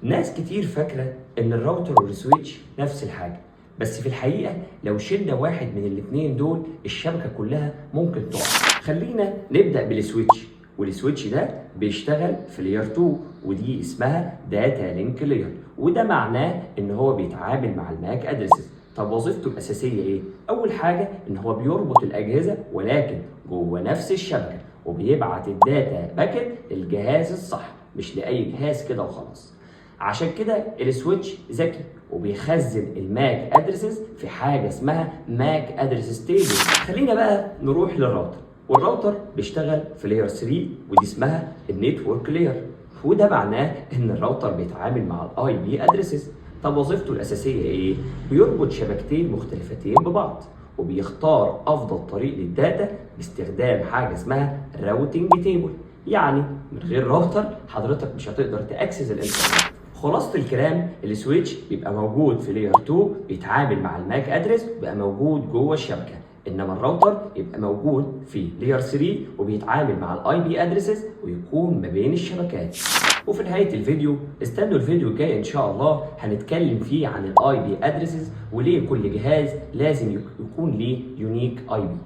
ناس كتير فاكرة إن الراوتر والسويتش نفس الحاجة، بس في الحقيقة لو شلنا واحد من الاتنين دول الشبكة كلها ممكن تقع. خلينا نبدأ بالسويتش، والسويتش ده بيشتغل في لاير 2 ودي اسمها داتا لينك لاير، وده معناه إن هو بيتعامل مع الماك ادريسز. طب وظيفته الأساسية إيه؟ أول حاجة إن هو بيربط الأجهزة ولكن جوه نفس الشبكة، وبيبعت الداتا باكت للجهاز الصح مش لأي جهاز كده وخلاص. عشان كده السويتش ذكي وبيخزن الماك ادرسز في حاجه اسمها ماك ادرس تيبل. خلينا بقى نروح للراوتر، والراوتر بيشتغل في لاير 3 ودي اسمها النتورك لاير، وده معناه ان الراوتر بيتعامل مع الاي بي ادرسز. طب وظيفته الاساسيه ايه؟ بيربط شبكتين مختلفتين ببعض، وبيختار افضل طريق للداتا باستخدام حاجه اسمها راوتنج تيبل. يعني من غير راوتر حضرتك مش هتقدر تاكسس الانترنت. خلاصة الكلام، السويتش بيبقى موجود في لاير 2 بيتعامل مع الماك ادرس وبيبقى موجود جوه الشبكه، انما الراوتر يبقى موجود في لاير 3 وبيتعامل مع الاي بي ادرسز ويكون ما بين الشبكات. وفي نهايه الفيديو استنوا الفيديو الجاي ان شاء الله هنتكلم فيه عن الاي بي ادرسز وليه كل جهاز لازم يكون ليه يونيك اي بي.